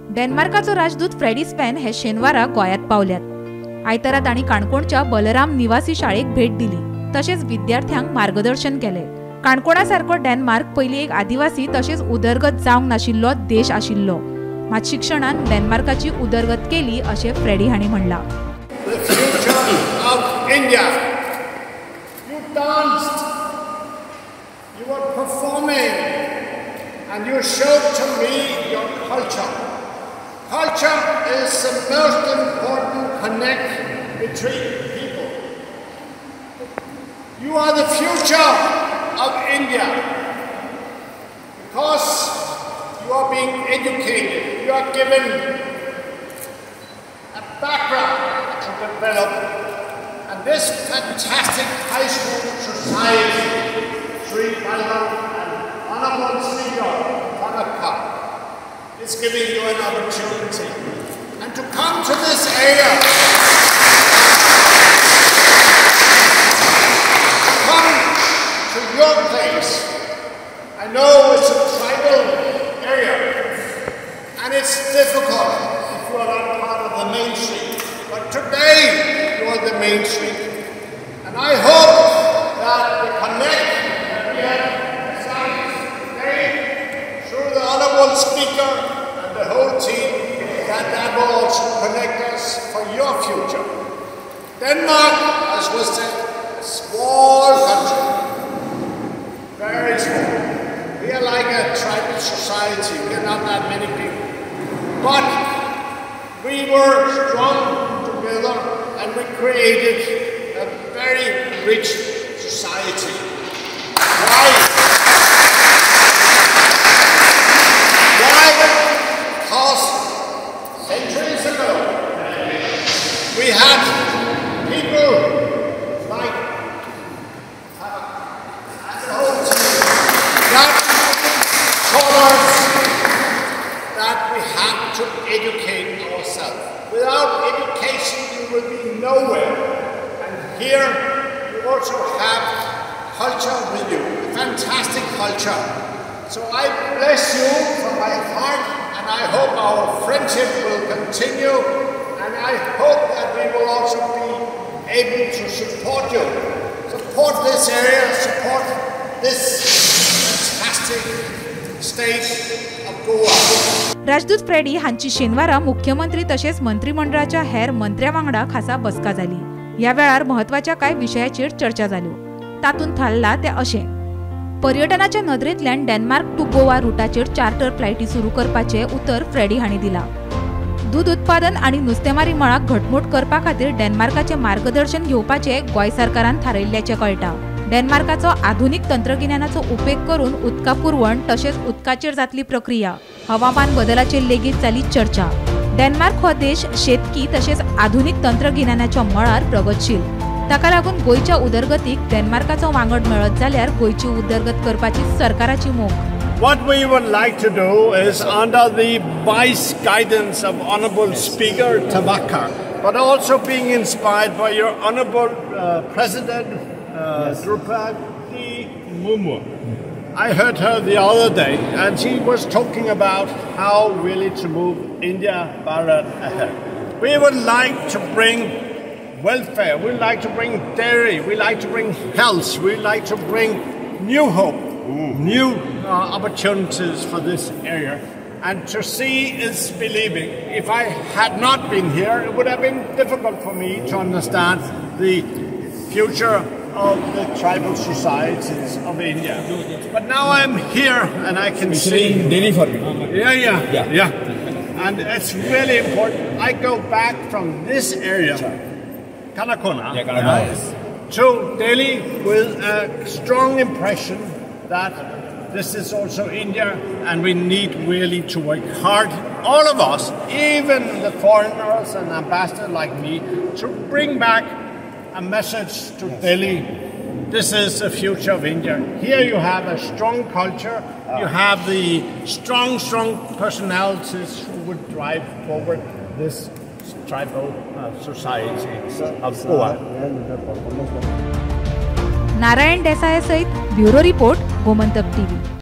डेन्मार्काचो राजदूत Freddy span हे शेनवारा गोंयांत पावल्यात। आयतारा तांणी काणकोणच्या बलराम निवासी शाळेक भेट दिली, तशेंच विद्यार्थ्यांक मार्गदर्शन केले। काणकोणा सारको डेन्मार्क पयली एक आदिवासी तशेंच उदरगत जावंक नाशिल्लो देश आशिल्लो, मात शिक्षणान डेन्मार्काची उदरगत केली अशें फ्रेडी हांणी म्हणला। And you showed to me your culture. Culture is the most important connect between people. You are the future of India because you are being educated. You are given a background to develop. And this fantastic high school society, Sri Balram, Honorable Speaker Canacona is giving you an opportunity, and to come to this area, come to your place. I know it's a tribal area, and it's difficult if you are not part of the mainstream, but today you are the mainstream, and I hope that the connect that we have Speaker and the whole team that will also connect us for your future. Denmark, as was said, a small country, very small. We are like a tribal society. We are not that many people, but we were strong together and we created a very rich society. Why? Because centuries ago we had people like that taught us that we have to educate ourselves. Without education you will be nowhere. And here you also have culture with you, fantastic culture. So I bless you from my heart, and I hope our friendship will continue, and I hope that we will also be able to support you, support this area, support this fantastic state of Goa. राजदूत Freddy हांची शेनवारा मुख्यमंत्री तशेंच मंत्रिमंडळाच्या हेर मंत्र्यां वांगडा खासा बसका जाली। ह्या वेळार महत्वाच्या कांय विशयाचेर चर्चा जाल्यो। तातूंत थारला ते अशें: पर्यटनाच्या नदरेंतल्यान डेन्मार्क टू गोवा रुटाचेर चार्टर फ्लायटी सुरू करपाचे उतर फ्रेडी हांणी दिला। दूध उत्पादन आनी नुस्तेमारी मळाक घटमूट करपा खातीर डेन्मार्काचे मार्गदर्शन घेवपाचे गोंय सरकारान थारायिल्ल्याचें कळटा। डेन्मार्काचो आधुनीक तंत्रगिन्यानाचो उपेग करून उदका पुरवण तशेंच उदकाचेर जातली प्रक्रिया, हवामान बदलाचेर लेगीत जाली चर्चा। डेन्मार्क हो देश शेतकी तशेंच आधुनीक तंत्रगिन्यानाच्या मळार प्रगतशील, ताका लागून गोयच्या उदरगतीक डेन्मार्काचो वांगड मेळत जाल्यार गोयची उदरगत करपाची सरकाराची मोख। What we would like to do is, under the wise guidance of Honorable Speaker Canacona, but also being inspired by your Honorable President Draupadi Murmu. I heard her the other day, and she was talking about how really to move India Bharat ahead. We would like to bring welfare, we like to bring dairy, we like to bring health, we like to bring new hope, new opportunities for this area. And to see is believing. If I had not been here, it would have been difficult for me to understand the future of the tribal societies of India. But now I'm here and I can see. Daily for me. Yeah. And it's really important. I go back from this area, Canacona, to Delhi with a strong impression that this is also India, and we need really to work hard, all of us, even the foreigners and ambassadors like me, to bring back a message to Delhi. This is the future of India. Here you have a strong culture, you have the strong personalities who would drive forward this tribal society of Goa. Narayan Desai सहित bureau report Gomantak TV.